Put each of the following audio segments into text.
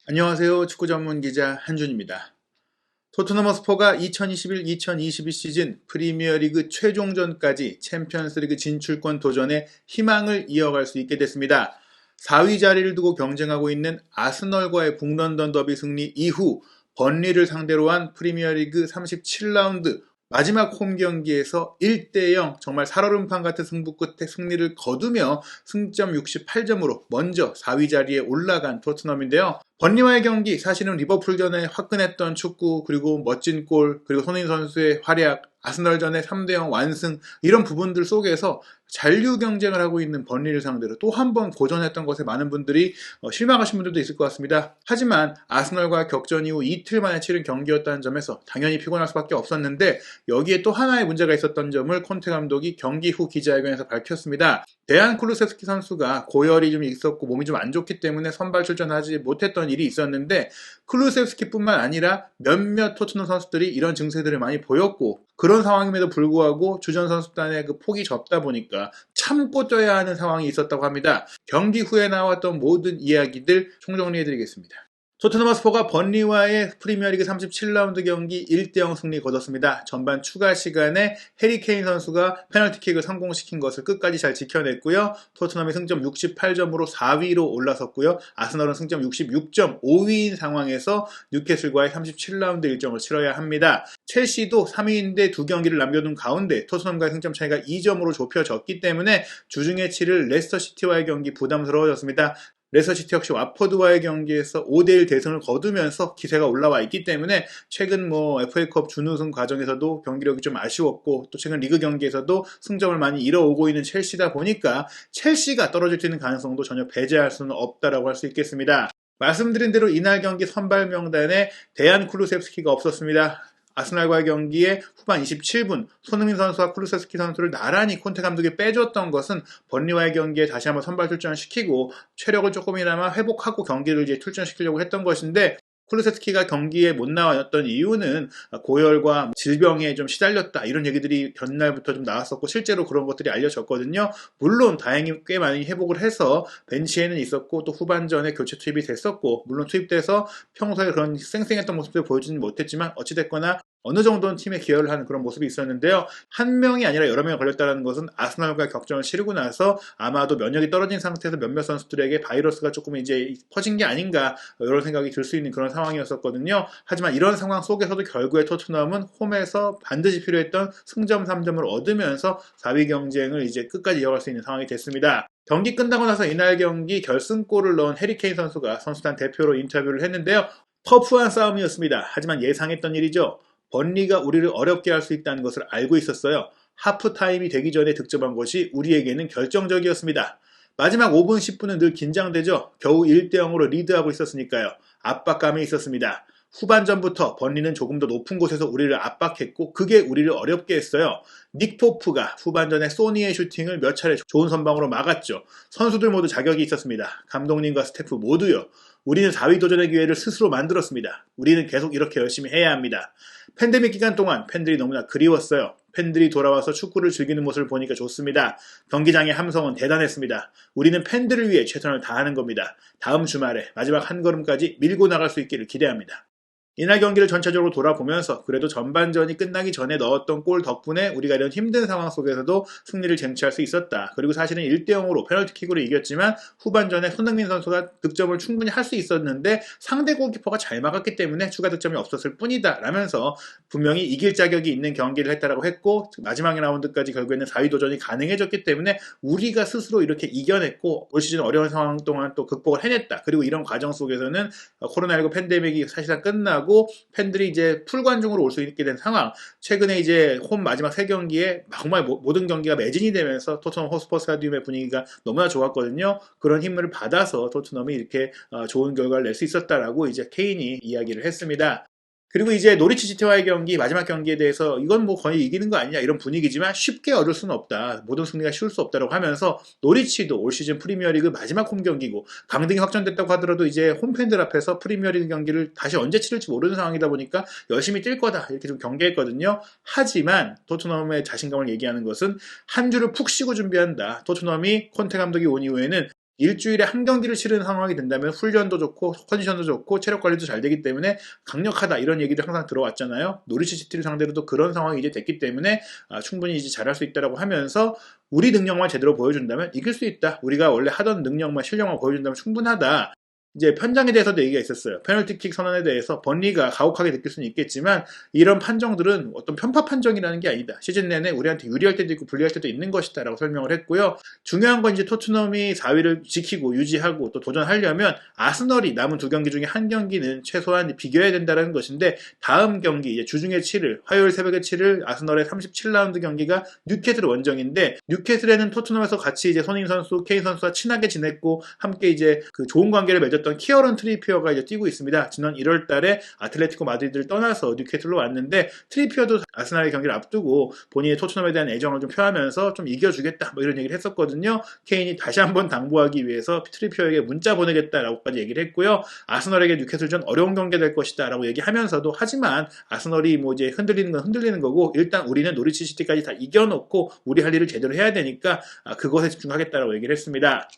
안녕하세요. 축구 전문 기자 한준입니다. 토트넘 허스퍼가 2021-2022 시즌 프리미어리그 최종전까지 챔피언스리그 진출권 도전에 희망을 이어갈 수 있게 됐습니다. 4위 자리를 두고 경쟁하고 있는 아스널과의 북런던 더비 승리 이후 번리를 상대로 한 프리미어리그 37라운드 마지막 홈 경기에서 1대0 정말 살얼음판 같은 승부 끝에 승리를 거두며 승점 68점으로 먼저 4위 자리에 올라간 토트넘인데요. 번리와의 경기, 사실은 리버풀전에 화끈했던 축구, 그리고 멋진 골, 그리고 손흥민 선수의 활약, 아스널전의 3대0 완승, 이런 부분들 속에서 잔류 경쟁을 하고 있는 번리를 상대로 또 한 번 고전했던 것에 많은 분들이 실망하신 분들도 있을 것 같습니다. 하지만 아스널과 격전 이후 이틀 만에 치른 경기였다는 점에서 당연히 피곤할 수밖에 없었는데, 여기에 또 하나의 문제가 있었던 점을 콘테 감독이 경기 후 기자회견에서 밝혔습니다. 데안 쿨루세스키 선수가 고열이 좀 있었고 몸이 좀 안 좋기 때문에 선발 출전하지 못했던 일이 있었는데, 쿨루세스키뿐만 아니라 몇몇 토트넘 선수들이 이런 증세들을 많이 보였고, 그런 상황임에도 불구하고 주전 선수단의 그 폭이 좁다 보니까 참고 뛰어야 하는 상황이 있었다고 합니다. 경기 후에 나왔던 모든 이야기들 총정리해드리겠습니다. 토트넘 허스퍼가 번리와의 프리미어리그 37라운드 경기 1대0 승리 거뒀습니다. 전반 추가 시간에 해리 케인 선수가 페널티킥을 성공시킨 것을 끝까지 잘 지켜냈고요. 토트넘이 승점 68점으로 4위로 올라섰고요. 아스널은 승점 66점 5위인 상황에서 뉴캐슬과의 37라운드 일정을 치러야 합니다. 첼시도 3위인데 두 경기를 남겨둔 가운데 토트넘과의 승점 차이가 2점으로 좁혀졌기 때문에 주중에 치를 레스터시티와의 경기 부담스러워졌습니다. 레스터시티 역시 와퍼드와의 경기에서 5대1 대승을 거두면서 기세가 올라와 있기 때문에 최근 FA컵 준우승 과정에서도 경기력이 좀 아쉬웠고, 또 최근 리그 경기에서도 승점을 많이 잃어오고 있는 첼시다 보니까 첼시가 떨어질 수 있는 가능성도 전혀 배제할 수는 없다라고 할 수 있겠습니다. 말씀드린 대로 이날 경기 선발 명단에 데안 쿨루세스키가 없었습니다. 아스날과의 경기에 후반 27분 손흥민 선수와 쿨루세스키 선수를 나란히 콘테 감독이 빼줬던 것은 번리와의 경기에 다시 한번 선발 출전시키고 체력을 조금이나마 회복하고 경기를 이제 출전시키려고 했던 것인데, 쿨루세스키가 경기에 못 나왔던 이유는 고열과 질병에 좀 시달렸다, 이런 얘기들이 전날부터 좀 나왔었고 실제로 그런 것들이 알려졌거든요. 물론 다행히 꽤 많이 회복을 해서 벤치에는 있었고 또 후반전에 교체 투입이 됐었고, 물론 투입돼서 평소에 그런 쌩쌩했던 모습을 보여주진 못했지만 어찌됐거나 어느 정도는 팀에 기여를 하는 그런 모습이 있었는데요. 한 명이 아니라 여러 명이 걸렸다는 것은 아스널과 격전을 치르고 나서 아마도 면역이 떨어진 상태에서 몇몇 선수들에게 바이러스가 조금 이제 퍼진 게 아닌가, 이런 생각이 들 수 있는 그런 상황이었었거든요. 하지만 이런 상황 속에서도 결국에 토트넘은 홈에서 반드시 필요했던 승점 3점을 얻으면서 4위 경쟁을 이제 끝까지 이어갈 수 있는 상황이 됐습니다. 경기 끝나고 나서 이날 경기 결승골을 넣은 해리 케인 선수가 선수단 대표로 인터뷰를 했는데요. 터프한 싸움이었습니다. 하지만 예상했던 일이죠. 번리가 우리를 어렵게 할 수 있다는 것을 알고 있었어요. 하프타임이 되기 전에 득점한 것이 우리에게는 결정적이었습니다. 마지막 5분, 10분은 늘 긴장되죠. 겨우 1대0으로 리드하고 있었으니까요. 압박감이 있었습니다. 후반전부터 번리는 조금 더 높은 곳에서 우리를 압박했고 그게 우리를 어렵게 했어요. 닉 포프가 후반전에 소니의 슈팅을 몇 차례 좋은 선방으로 막았죠. 선수들 모두 자격이 있었습니다. 감독님과 스태프 모두요. 우리는 4위 도전의 기회를 스스로 만들었습니다. 우리는 계속 이렇게 열심히 해야 합니다. 팬데믹 기간 동안 팬들이 너무나 그리웠어요. 팬들이 돌아와서 축구를 즐기는 모습을 보니까 좋습니다. 경기장의 함성은 대단했습니다. 우리는 팬들을 위해 최선을 다하는 겁니다. 다음 주말에 마지막 한 걸음까지 밀고 나갈 수 있기를 기대합니다. 이날 경기를 전체적으로 돌아보면서 그래도 전반전이 끝나기 전에 넣었던 골 덕분에 우리가 이런 힘든 상황 속에서도 승리를 쟁취할 수 있었다. 그리고 사실은 1대0으로 페널티킥으로 이겼지만 후반전에 손흥민 선수가 득점을 충분히 할 수 있었는데 상대 골키퍼가 잘 막았기 때문에 추가 득점이 없었을 뿐이다 라면서 분명히 이길 자격이 있는 경기를 했다라고 했고, 마지막 라운드까지 결국에는 4위 도전이 가능해졌기 때문에 우리가 스스로 이렇게 이겨냈고 올 시즌 어려운 상황 동안 또 극복을 해냈다. 그리고 이런 과정 속에서는 코로나19 팬데믹이 사실상 끝나고 팬들이 이제 풀관중으로 올 수 있게 된 상황, 최근에 이제 홈 마지막 3경기에 정말 모든 경기가 매진이 되면서 토트넘 호스퍼 스타디움의 분위기가 너무나 좋았거든요. 그런 힘을 받아서 토트넘이 이렇게 좋은 결과를 낼 수 있었다라고 이제 케인이 이야기를 했습니다. 그리고 이제 노리치 시티와의 경기, 마지막 경기에 대해서 이건 거의 이기는 거 아니냐 이런 분위기지만 쉽게 얻을 수는 없다. 모든 승리가 쉬울 수 없다고 하면서 노리치도 올 시즌 프리미어리그 마지막 홈 경기고 강등이 확정됐다고 하더라도 이제 홈팬들 앞에서 프리미어리그 경기를 다시 언제 치를지 모르는 상황이다 보니까 열심히 뛸 거다 이렇게 좀 경계했거든요. 하지만 토트넘의 자신감을 얘기하는 것은 한 주를 푹 쉬고 준비한다. 토트넘이 콘테 감독이 온 이후에는 일주일에 한 경기를 치르는 상황이 된다면 훈련도 좋고 컨디션도 좋고 체력 관리도 잘 되기 때문에 강력하다 이런 얘기를 항상 들어왔잖아요. 노리치 시티를 상대로도 그런 상황이 이제 됐기 때문에 충분히 이제 잘할 수 있다라고 하면서 우리 능력만 제대로 보여준다면 이길 수 있다. 우리가 원래 하던 능력만 실력만 보여준다면 충분하다. 이제 편장에 대해서도 얘기가 있었어요. 페널티킥 선언에 대해서 번리가 가혹하게 느낄 수는 있겠지만 이런 판정들은 어떤 편파 판정이라는 게 아니다. 시즌 내내 우리한테 유리할 때도 있고 불리할 때도 있는 것이다 라고 설명을 했고요. 중요한 건 이제 토트넘이 4위를 지키고 유지하고 또 도전하려면 아스널이 남은 두 경기 중에 한 경기는 최소한 비겨야 된다는 것인데 다음 경기 이제 주중에 7일 화요일 새벽에 7일 아스널의 37라운드 경기가 뉴캐슬 원정인데 뉴캐슬에는 토트넘에서 같이 이제 손흥민 선수, 케인 선수와 친하게 지냈고 함께 이제 그 좋은 관계를 맺었던 키어런 트리피어가 이제 뛰고 있습니다. 지난 1월 달에 아틀레티코 마드리드를 떠나서 뉴캐슬로 왔는데 트리피어도 아스날의 경기를 앞두고 본인의 토트넘에 대한 애정을 좀 표하면서 좀 이겨주겠다 뭐 이런 얘기를 했었거든요. 케인이 다시 한번 당부하기 위해서 트리피어에게 문자 보내겠다라고까지 얘기를 했고요. 아스널에게 뉴캐슬전 어려운 경기가 될 것이다 라고 얘기하면서도 하지만 아스널이 뭐 이제 흔들리는 건 흔들리는 거고 일단 우리는 노리치 시티까지 다 이겨놓고 우리 할 일을 제대로 해야 되니까 그것에 집중하겠다라고 얘기를 했습니다.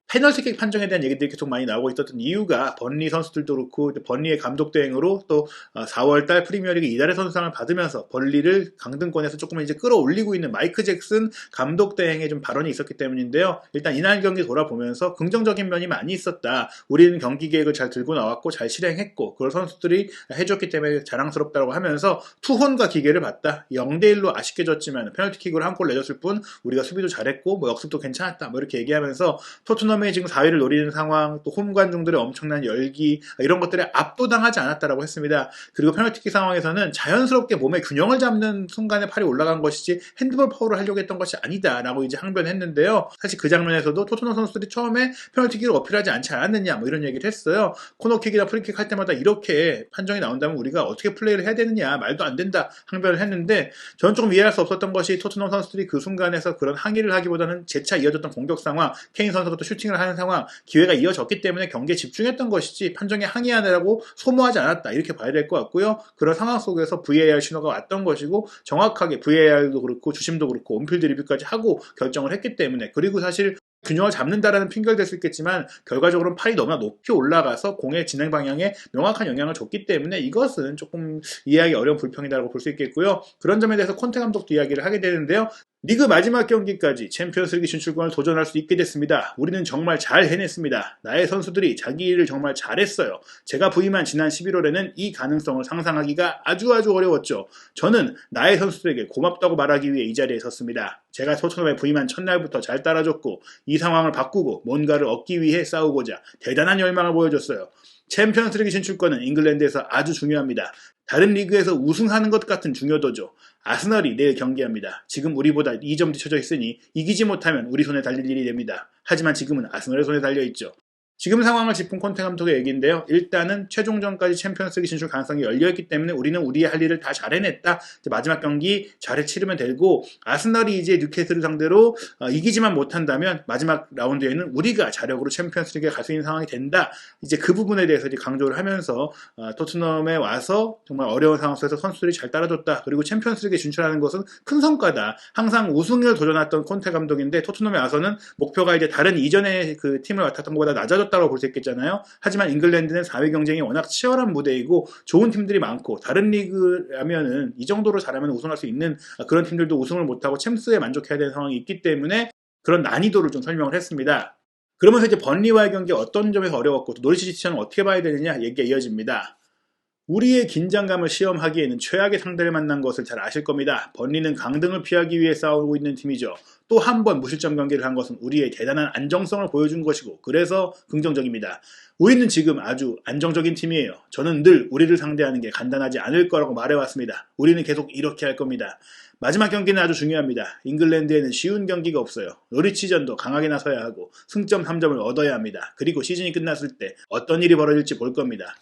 페널티킥 판정에 대한 얘기들이 계속 많이 나오고 있었던 이유가 번리 선수들도 그렇고 번리의 감독 대행으로 또 4월달 프리미어리그 이달의 선수상을 받으면서 번리를 강등권에서 조금 이제 끌어올리고 있는 마이크 잭슨 감독 대행의 좀 발언이 있었기 때문인데요. 일단 이날 경기 돌아보면서 긍정적인 면이 많이 있었다. 우리는 경기 계획을 잘 들고 나왔고 잘 실행했고 그걸 선수들이 해줬기 때문에 자랑스럽다고 하면서 투혼과 기계를 봤다. 0대1로 아쉽게 졌지만 페널티킥으로 한 골 내줬을 뿐 우리가 수비도 잘했고 뭐 역습도 괜찮았다. 뭐 이렇게 얘기하면서 토트넘 지금 4위를 노리는 상황, 또 홈 관중들의 엄청난 열기 이런 것들에 압도당하지 않았다라고 했습니다. 그리고 페널티킥 상황에서는 자연스럽게 몸의 균형을 잡는 순간에 팔이 올라간 것이지 핸드볼 파울을 하려고 했던 것이 아니다라고 이제 항변했는데요. 사실 그 장면에서도 토트넘 선수들이 처음에 페널티킥을 어필하지 않지 않았느냐 뭐 이런 얘기를 했어요. 코너킥이나 프리킥 할 때마다 이렇게 판정이 나온다면 우리가 어떻게 플레이를 해야 되느냐 말도 안 된다 항변을 했는데 저는 조금 이해할 수 없었던 것이 토트넘 선수들이 그 순간에서 그런 항의를 하기보다는 재차 이어졌던 공격 상황, 케인 선수가 또 슈팅을 하는 상황, 기회가 이어졌기 때문에 경기에 집중했던 것이지 판정에 항의하느라고 소모하지 않았다 이렇게 봐야 될 것 같고요. 그런 상황 속에서 VAR 신호가 왔던 것이고 정확하게 VAR도 그렇고 주심도 그렇고 온필드 리뷰까지 하고 결정을 했기 때문에 그리고 사실 균형을 잡는다라는 핑계를 댈 수 있겠지만 결과적으로는 팔이 너무나 높이 올라가서 공의 진행 방향에 명확한 영향을 줬기 때문에 이것은 조금 이해하기 어려운 불평이다라고 볼 수 있겠고요. 그런 점에 대해서 콘테 감독도 이야기를 하게 되는데요. 리그 마지막 경기까지 챔피언스리그 진출권을 도전할 수 있게 됐습니다. 우리는 정말 잘 해냈습니다. 나의 선수들이 자기 일을 정말 잘했어요. 제가 부임한 지난 11월에는 이 가능성을 상상하기가 아주 어려웠죠. 저는 나의 선수들에게 고맙다고 말하기 위해 이 자리에 섰습니다. 제가 토트넘에 부임한 첫날부터 잘 따라줬고 이 상황을 바꾸고 뭔가를 얻기 위해 싸우고자 대단한 열망을 보여줬어요. 챔피언스리그 진출권은 잉글랜드에서 아주 중요합니다. 다른 리그에서 우승하는 것 같은 중요도죠. 아스널이 내일 경기합니다. 지금 우리보다 2점 뒤쳐져 있으니 이기지 못하면 우리 손에 달릴 일이 됩니다. 하지만 지금은 아스널의 손에 달려있죠. 지금 상황을 짚은 콘테 감독의 얘기인데요. 일단은 최종전까지 챔피언스리그 진출 가능성이 열려있기 때문에 우리는 우리의 할 일을 다 잘 해냈다. 마지막 경기 잘 치르면 되고 아스널이 이제 뉴캐슬을 상대로 이기지만 못한다면 마지막 라운드에는 우리가 자력으로 챔피언스리그에 갈 수 있는 상황이 된다. 이제 그 부분에 대해서 이제 강조를 하면서 토트넘에 와서 정말 어려운 상황 속에서 선수들이 잘 따라줬다. 그리고 챔피언스리그에 진출하는 것은 큰 성과다. 항상 우승을 도전했던 콘테 감독인데 토트넘에 와서는 목표가 이제 다른 이전의 그 팀을 맡았던 것보다 낮아졌다고 볼 수 있겠잖아요. 하지만 잉글랜드는 4위 경쟁이 워낙 치열한 무대이고 좋은 팀들이 많고 다른 리그라면은 이 정도로 잘하면 우승할 수 있는 그런 팀들도 우승을 못하고 챔스에 만족해야 되는 상황이 있기 때문에 그런 난이도를 좀 설명을 했습니다. 그러면서 이제 번리와의 경기 어떤 점에서 어려웠고 또 노리치 시티는 어떻게 봐야 되느냐 얘기가 이어집니다. 우리의 긴장감을 시험하기에는 최악의 상대를 만난 것을 잘 아실 겁니다. 번리는 강등을 피하기 위해 싸우고 있는 팀이죠. 또 한 번 무실점 경기를 한 것은 우리의 대단한 안정성을 보여준 것이고 그래서 긍정적입니다. 우리는 지금 아주 안정적인 팀이에요. 저는 늘 우리를 상대하는 게 간단하지 않을 거라고 말해왔습니다. 우리는 계속 이렇게 할 겁니다. 마지막 경기는 아주 중요합니다. 잉글랜드에는 쉬운 경기가 없어요. 노리치전도 강하게 나서야 하고 승점 3점을 얻어야 합니다. 그리고 시즌이 끝났을 때 어떤 일이 벌어질지 볼 겁니다.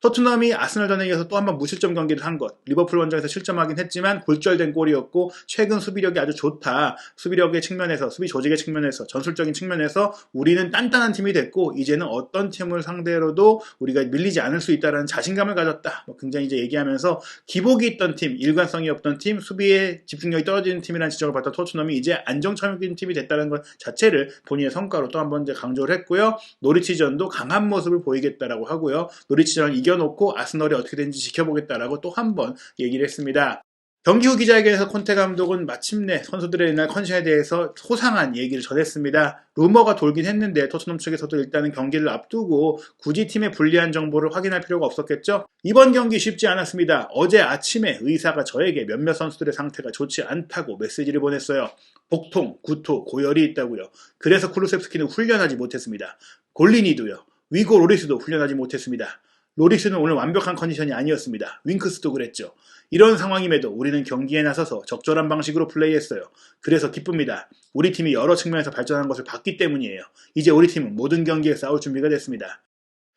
토트넘이 아스널전에 이어서 또 한 번 무실점 경기를 한 것. 리버풀 원정에서 실점하긴 했지만 골절된 골이었고 최근 수비력이 아주 좋다. 수비력의 측면에서, 수비 조직의 측면에서, 전술적인 측면에서 우리는 단단한 팀이 됐고 이제는 어떤 팀을 상대로도 우리가 밀리지 않을 수 있다는 자신감을 가졌다. 굉장히 이제 얘기하면서 기복이 있던 팀, 일관성이 없던 팀, 수비에 집중력이 떨어지는 팀이라는 지적을 받던 토트넘이 이제 안정적인 팀이 됐다는 것 자체를 본인의 성과로 또 한 번 이제 강조를 했고요. 노리치전도 강한 모습을 보이겠다라고 하고요. 노리치전을 이겨놓고 아스널이 어떻게 되는지 지켜보겠다라고 또 한 번 얘기를 했습니다. 경기 후 기자회견에서 콘테 감독은 마침내 선수들의 이날 컨디션에 대해서 소상한 얘기를 전했습니다. 루머가 돌긴 했는데 토트넘 측에서도 일단은 경기를 앞두고 굳이 팀의 불리한 정보를 확인할 필요가 없었겠죠? 이번 경기 쉽지 않았습니다. 어제 아침에 의사가 저에게 몇몇 선수들의 상태가 좋지 않다고 메시지를 보냈어요. 복통, 구토, 고열이 있다고요. 그래서 쿠루셉스키는 훈련하지 못했습니다. 골리니도요. 위고 로리스도 훈련하지 못했습니다. 로리스는 오늘 완벽한 컨디션이 아니었습니다. 윙크스도 그랬죠. 이런 상황임에도 우리는 경기에 나서서 적절한 방식으로 플레이했어요. 그래서 기쁩니다. 우리 팀이 여러 측면에서 발전한 것을 봤기 때문이에요. 이제 우리 팀은 모든 경기에 싸울 준비가 됐습니다.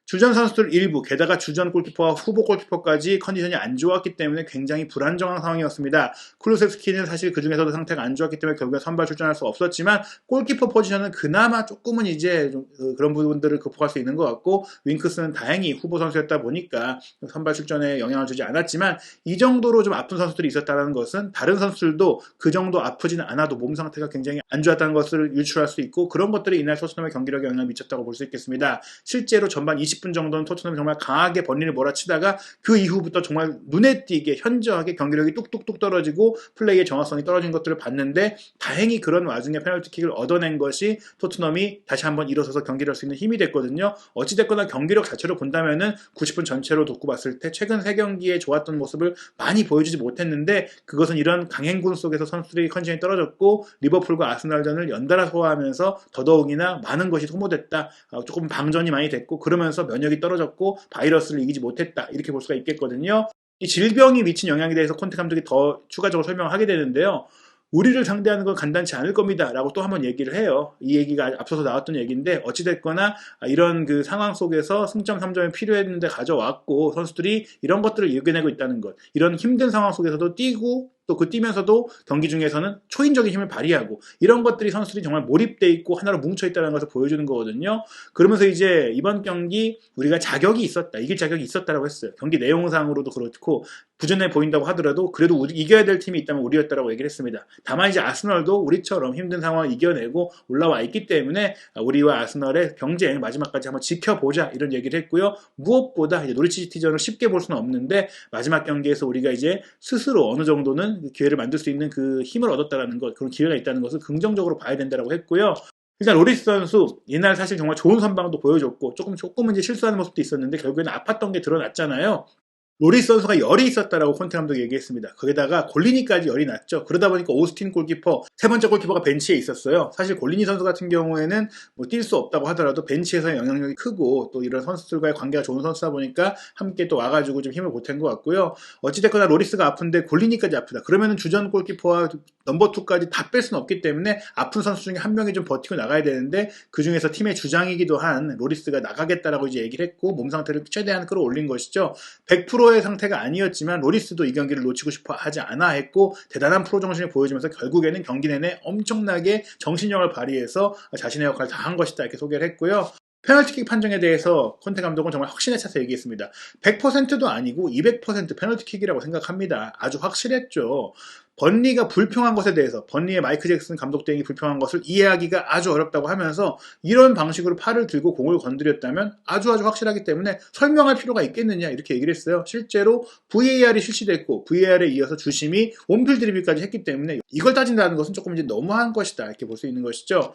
주전 선수들 일부, 게다가 주전 골키퍼와 후보 골키퍼까지 컨디션이 안 좋았기 때문에 굉장히 불안정한 상황이었습니다. 쿠루셉스키는 사실 그 중에서도 상태가 안 좋았기 때문에 결국에 선발 출전할 수 없었지만 골키퍼 포지션은 그나마 조금은 이제 좀 그런 부분들을 극복할 수 있는 것 같고 윙크스는 다행히 후보 선수였다 보니까 선발 출전에 영향을 주지 않았지만 이 정도로 좀 아픈 선수들이 있었다는 것은 다른 선수들도 그 정도 아프지는 않아도 몸 상태가 굉장히 안 좋았다는 것을 유추할 수 있고 그런 것들이 이날 토트넘의 경기력에 영향을 미쳤다고 볼 수 있겠습니다. 실제로 전반 20분 정도는 토트넘이 정말 강하게 번리를 몰아치다가 그 이후부터 정말 눈에 띄게 현저하게 경기력이 뚝뚝뚝 떨어지고 플레이의 정확성이 떨어진 것들을 봤는데 다행히 그런 와중에 페널티킥을 얻어낸 것이 토트넘이 다시 한번 일어서서 경기를 할 수 있는 힘이 됐거든요. 어찌됐거나 경기력 자체로 본다면은 90분 전체로 놓고 봤을 때 최근 3경기에 좋았던 모습을 많이 보여주지 못했는데 그것은 이런 강행군 속에서 선수들이 컨디션이 떨어졌고 리버풀과 아스널전을 연달아 소화하면서 더더욱이나 많은 것이 소모됐다. 조금 방전이 많이 됐고 그러면서 면역이 떨어졌고 바이러스를 이기지 못했다. 이렇게 볼 수가 있겠거든요. 이 질병이 미친 영향에 대해서 콘테 감독이 더 추가적으로 설명을 하게 되는데요. 우리를 상대하는 건 간단치 않을 겁니다. 라고 또 한번 얘기를 해요. 이 얘기가 앞서서 나왔던 얘기인데 어찌됐거나 이런 그 상황 속에서 승점 3점이 필요했는데 가져왔고 선수들이 이런 것들을 이겨내고 있다는 것. 이런 힘든 상황 속에서도 뛰고 또 그 뛰면서도 경기 중에서는 초인적인 힘을 발휘하고 이런 것들이 선수들이 정말 몰입돼 있고 하나로 뭉쳐있다는 것을 보여주는 거거든요. 그러면서 이제 이번 경기 우리가 자격이 있었다. 이길 자격이 있었다라고 했어요. 경기 내용상으로도 그렇고 부진해 보인다고 하더라도 그래도 이겨야 될 팀이 있다면 우리였다라고 얘기를 했습니다. 다만 이제 아스널도 우리처럼 힘든 상황을 이겨내고 올라와 있기 때문에 우리와 아스널의 경쟁 마지막까지 한번 지켜보자 이런 얘기를 했고요. 무엇보다 이제 노리치 시티전을 쉽게 볼 수는 없는데 마지막 경기에서 우리가 이제 스스로 어느 정도는 기회를 만들 수 있는 그 힘을 얻었다라는 것, 그런 기회가 있다는 것을 긍정적으로 봐야 된다라고 했고요. 일단 로리스 선수 옛날 사실 정말 좋은 선방도 보여줬고 조금은 이제 실수하는 모습도 있었는데 결국에는 아팠던 게 드러났잖아요. 로리스 선수가 열이 있었다라고 콘테 감독이 얘기했습니다. 거기다가 골리니까지 열이 났죠. 그러다 보니까 오스틴 골키퍼, 세 번째 골키퍼가 벤치에 있었어요. 사실 골리니 선수 같은 경우에는 뭐 뛸 수 없다고 하더라도 벤치에서의 영향력이 크고 또 이런 선수들과의 관계가 좋은 선수다 보니까 함께 또 와가지고 좀 힘을 보탠 것 같고요. 어찌됐거나 로리스가 아픈데 골리니까지 아프다. 그러면은 주전 골키퍼와 넘버 2까지 다 뺄 수는 없기 때문에 아픈 선수 중에 한 명이 좀 버티고 나가야 되는데 그 중에서 팀의 주장이기도 한 로리스가 나가겠다라고 이제 얘기를 했고 몸 상태를 최대한 끌어올린 것이죠. 100%의 상태가 아니었지만 로리스도 이 경기를 놓치고 싶어 하지 않아 했고 대단한 프로 정신을 보여주면서 결국에는 경기 내내 엄청나게 정신력을 발휘해서 자신의 역할을 다 한 것이다 이렇게 소개를 했고요. 페널티킥 판정에 대해서 콘테 감독은 정말 확신에 차서 얘기했습니다. 100%도 아니고 200% 페널티킥이라고 생각합니다. 아주 확실했죠. 번리가 불평한 것에 대해서 번리의 마이클 잭슨 감독 대행이 불평한 것을 이해하기가 아주 어렵다고 하면서 이런 방식으로 팔을 들고 공을 건드렸다면 아주 확실하기 때문에 설명할 필요가 있겠느냐 이렇게 얘기를 했어요. 실제로 VAR이 실시됐고 VAR에 이어서 주심이 온필드 리뷰까지 했기 때문에 이걸 따진다는 것은 조금 이제 너무한 것이다 이렇게 볼 수 있는 것이죠.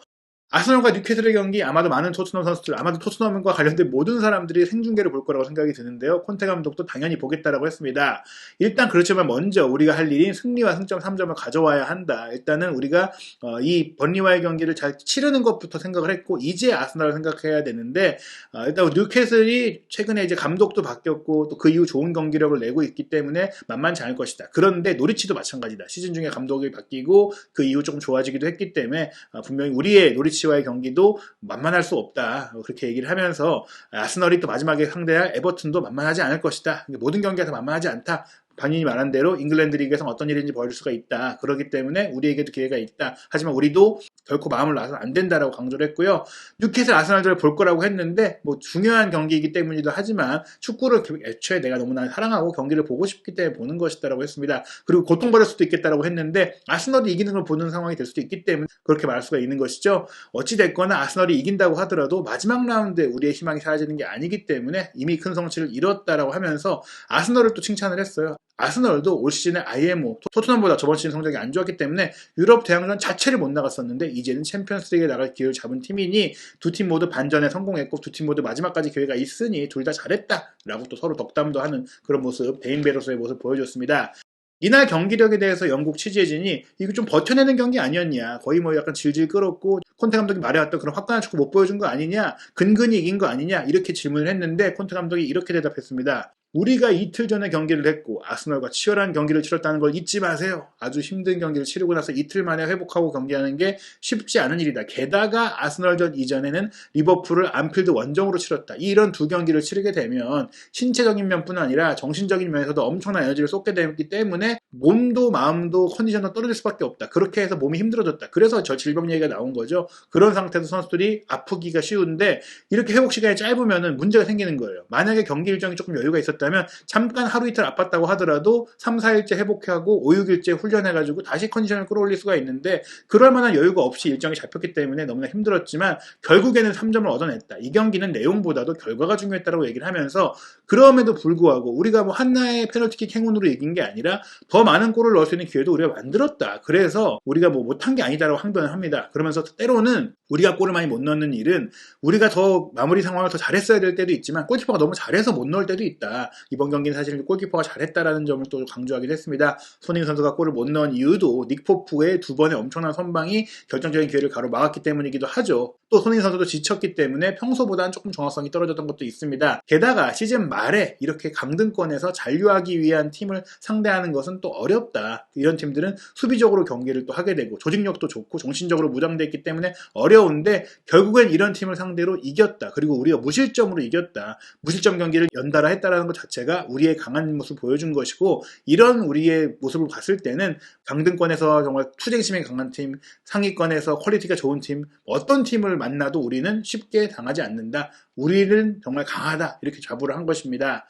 아스널과 뉴캐슬의 경기 아마도 많은 토트넘 선수들 아마도 토트넘과 관련된 모든 사람들이 생중계를 볼 거라고 생각이 드는데요. 콘테 감독도 당연히 보겠다라고 했습니다. 일단 그렇지만 먼저 우리가 할 일인 승리와 승점 3점을 가져와야 한다. 일단은 우리가 이 번리와의 경기를 잘 치르는 것부터 생각을 했고 이제 아스널을 생각해야 되는데 일단 뉴캐슬이 최근에 이제 감독도 바뀌었고 또 그 이후 좋은 경기력을 내고 있기 때문에 만만치 않을 것이다. 그런데 노리치도 마찬가지다. 시즌 중에 감독이 바뀌고 그 이후 조금 좋아지기도 했기 때문에 분명히 우리의 노리치 첼시와의 경기도 만만할 수 없다. 그렇게 얘기를 하면서 아스널이 또 마지막에 상대할 에버튼도 만만하지 않을 것이다. 모든 경기가 다 만만하지 않다. 본인이 말한 대로 잉글랜드 리그에서 어떤 일인지 벌일 수가 있다. 그렇기 때문에 우리에게도 기회가 있다. 하지만 우리도 결코 마음을 놔서는 안 된다라고 강조를 했고요. 뉴캐슬 아스널전을 볼 거라고 했는데 뭐 중요한 경기이기 때문이기도 하지만 축구를 애초에 내가 너무나 사랑하고 경기를 보고 싶기 때문에 보는 것이다라고 했습니다. 그리고 고통받을 수도 있겠다라고 했는데 아스널이 이기는 걸 보는 상황이 될 수도 있기 때문에 그렇게 말할 수가 있는 것이죠. 어찌됐거나 아스널이 이긴다고 하더라도 마지막 라운드에 우리의 희망이 사라지는 게 아니기 때문에 이미 큰 성취를 이뤘다라고 하면서 아스널을 또 칭찬을 했어요. 아스널도 올 시즌에 IMO, 토트넘보다 저번 시즌 성적이 안 좋았기 때문에 유럽 대항전 자체를 못 나갔었는데 이제는 챔피언스리그에 나갈 기회를 잡은 팀이니 두 팀 모두 반전에 성공했고 두 팀 모두 마지막까지 기회가 있으니 둘 다 잘했다라고 또 서로 덕담도 하는 그런 모습, 데인베로서의 모습 보여줬습니다. 이날 경기력에 대해서 영국 취재진이 이거 좀 버텨내는 경기 아니었냐, 거의 뭐 약간 질질 끌었고 콘테 감독이 말해왔던 그런 화끈한 축구 못 보여준 거 아니냐, 근근히 이긴 거 아니냐 이렇게 질문을 했는데 콘테 감독이 이렇게 대답했습니다. 우리가 이틀 전에 경기를 했고 아스널과 치열한 경기를 치렀다는 걸 잊지 마세요. 아주 힘든 경기를 치르고 나서 이틀 만에 회복하고 경기하는 게 쉽지 않은 일이다. 게다가 아스널전 이전에는 리버풀을 안필드 원정으로 치렀다. 이런 두 경기를 치르게 되면 신체적인 면뿐 아니라 정신적인 면에서도 엄청난 에너지를 쏟게 되기 때문에 몸도 마음도 컨디션도 떨어질 수밖에 없다. 그렇게 해서 몸이 힘들어졌다. 그래서 저 질병 얘기가 나온 거죠. 그런 상태에서 선수들이 아프기가 쉬운데 이렇게 회복 시간이 짧으면 문제가 생기는 거예요. 만약에 경기 일정이 조금 여유가 있었다면 잠깐 하루 이틀 아팠다고 하더라도 3, 4일째 회복하고 5, 6일째 훈련해가지고 다시 컨디션을 끌어올릴 수가 있는데 그럴 만한 여유가 없이 일정이 잡혔기 때문에 너무나 힘들었지만 결국에는 3점을 얻어냈다. 이 경기는 내용보다도 결과가 중요했다고 얘기를 하면서 그럼에도 불구하고 우리가 뭐 한나의 페널티킥 행운으로 이긴 게 아니라 더 많은 골을 넣을 수 있는 기회도 우리가 만들었다. 그래서 우리가 뭐 못한 게 아니다라고 항변을 합니다. 그러면서 때로는 우리가 골을 많이 못 넣는 일은 우리가 더 마무리 상황을 더 잘했어야 될 때도 있지만 골키퍼가 너무 잘해서 못 넣을 때도 있다. 이번 경기는 사실 골키퍼가 잘했다라는 점을 또 강조하기도 했습니다. 손흥민 선수가 골을 못 넣은 이유도 닉 포프의 두 번의 엄청난 선방이 결정적인 기회를 가로막았기 때문이기도 하죠. 또 손흥민 선수도 지쳤기 때문에 평소보다는 조금 정확성이 떨어졌던 것도 있습니다. 게다가 시즌 말에 이렇게 강등권에서 잔류하기 위한 팀을 상대하는 것은 또 어렵다. 이런 팀들은 수비적으로 경기를 또 하게 되고 조직력도 좋고 정신적으로 무장되어 있기 때문에 어려운데 결국엔 이런 팀을 상대로 이겼다. 그리고 우리가 무실점으로 이겼다. 무실점 경기를 연달아 했다라는 것 자체가 우리의 강한 모습을 보여준 것이고 이런 우리의 모습을 봤을 때는 강등권에서 정말 투쟁심이 강한 팀, 상위권에서 퀄리티가 좋은 팀, 어떤 팀을 만나도 우리는 쉽게 당하지 않는다. 우리는 정말 강하다. 이렇게 자부를 한 것입니다.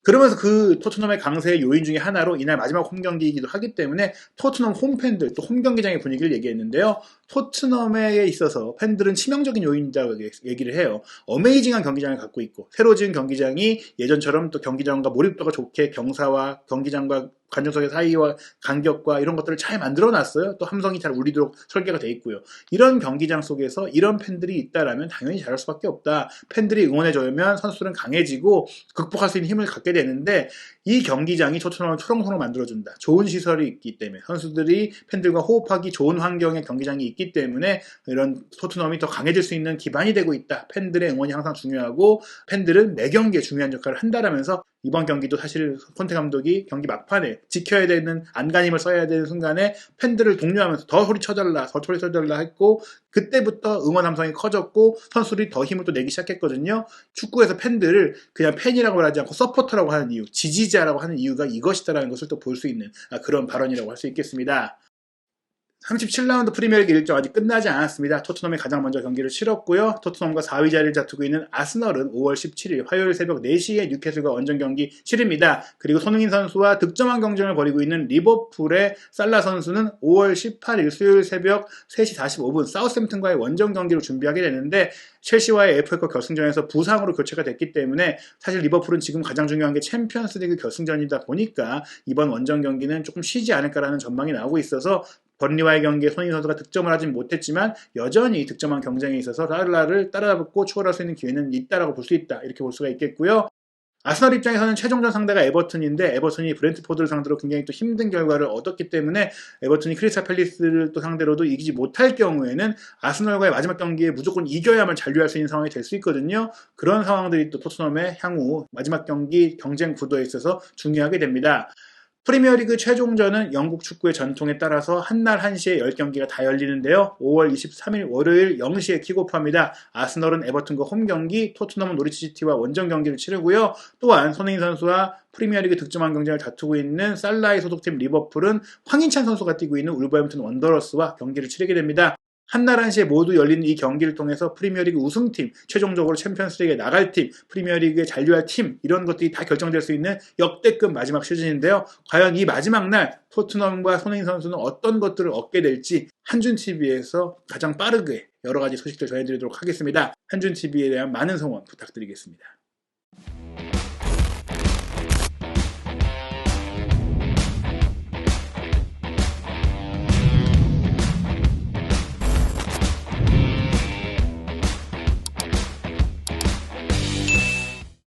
그러면서 그 토트넘의 강세의 요인 중에 하나로 이날 마지막 홈경기이기도 하기 때문에 토트넘 홈팬들, 또 홈경기장의 분위기를 얘기했는데요. 토트넘에 있어서 팬들은 치명적인 요인이라고 얘기를 해요. 어메이징한 경기장을 갖고 있고 새로 지은 경기장이 예전처럼 또 경기장과 몰입도가 좋게 경사와 경기장과 관중석의 사이와 간격과 이런 것들을 잘 만들어놨어요. 또 함성이 잘 울리도록 설계가 돼 있고요. 이런 경기장 속에서 이런 팬들이 있다라면 당연히 잘할 수밖에 없다. 팬들이 응원해줘야면 선수들은 강해지고 극복할 수 있는 힘을 갖게 되는데 이 경기장이 토트넘을 초롱초롱 만들어준다. 좋은 시설이 있기 때문에 선수들이 팬들과 호흡하기 좋은 환경의 경기장이 있기 때문에 이런 토트넘이 더 강해질 수 있는 기반이 되고 있다. 팬들의 응원이 항상 중요하고 팬들은 매 경기에 중요한 역할을 한다라면서 이번 경기도 사실 콘테 감독이 경기 막판에 지켜야 되는 안간힘을 써야 되는 순간에 팬들을 독려하면서 더 소리 쳐달라, 더 소리 쳐달라 했고 그때부터 응원 함성이 커졌고 선수들이 더 힘을 또 내기 시작했거든요. 축구에서 팬들을 그냥 팬이라고 하지 않고 서포터라고 하는 이유, 지지자라고 하는 이유가 이것이다라는 것을 또 볼 수 있는 그런 발언이라고 할 수 있겠습니다. 37라운드 프리미어리그 일정 아직 끝나지 않았습니다. 토트넘이 가장 먼저 경기를 치렀고요. 토트넘과 4위 자리를 다투고 있는 아스널은 5월 17일 화요일 새벽 4시에 뉴캐슬과 원정 경기 치릅니다. 그리고 손흥민 선수와 득점왕 경쟁을 벌이고 있는 리버풀의 살라 선수는 5월 18일 수요일 새벽 3시 45분 사우스햄튼과의 원정 경기를 준비하게 되는데 첼시와의 FA컵 결승전에서 부상으로 교체가 됐기 때문에 사실 리버풀은 지금 가장 중요한 게 챔피언스리그 결승전이다 보니까 이번 원정 경기는 조금 쉬지 않을까라는 전망이 나오고 있어서 번리와의 경기에 손흥민 선수가 득점을 하진 못했지만 여전히 득점왕 경쟁에 있어서 살라를 따라붙고 추월할 수 있는 기회는 있다라고 볼 수 있다. 이렇게 볼 수가 있겠고요. 아스널 입장에서는 최종전 상대가 에버튼인데 에버튼이 브렌트포드를 상대로 굉장히 또 힘든 결과를 얻었기 때문에 에버튼이 크리스탈 팰리스를 또 상대로도 이기지 못할 경우에는 아스널과의 마지막 경기에 무조건 이겨야만 잔류할 수 있는 상황이 될 수 있거든요. 그런 상황들이 또 토트넘의 향후 마지막 경기 경쟁 구도에 있어서 중요하게 됩니다. 프리미어리그 최종전은 영국 축구의 전통에 따라서 한날 1시에 10경기가 다 열리는데요. 5월 23일 월요일 0시에 킥오프합니다. 아스널은 에버튼과 홈경기, 토트넘은 노리치시티와 원정 경기를 치르고요. 또한 손흥민 선수와 프리미어리그 득점왕 경쟁을 다투고 있는 살라의 소속팀 리버풀은 황인찬 선수가 뛰고 있는 울버햄튼 원더러스와 경기를 치르게 됩니다. 한날 1시에 모두 열리는 이 경기를 통해서 프리미어리그 우승팀, 최종적으로 챔피언스리그에 나갈 팀, 프리미어리그에 잔류할 팀 이런 것들이 다 결정될 수 있는 역대급 마지막 시즌인데요. 과연 이 마지막 날 토트넘과 손흥민 선수는 어떤 것들을 얻게 될지 한준TV에서 가장 빠르게 여러 가지 소식들 전해드리도록 하겠습니다. 한준TV에 대한 많은 성원 부탁드리겠습니다.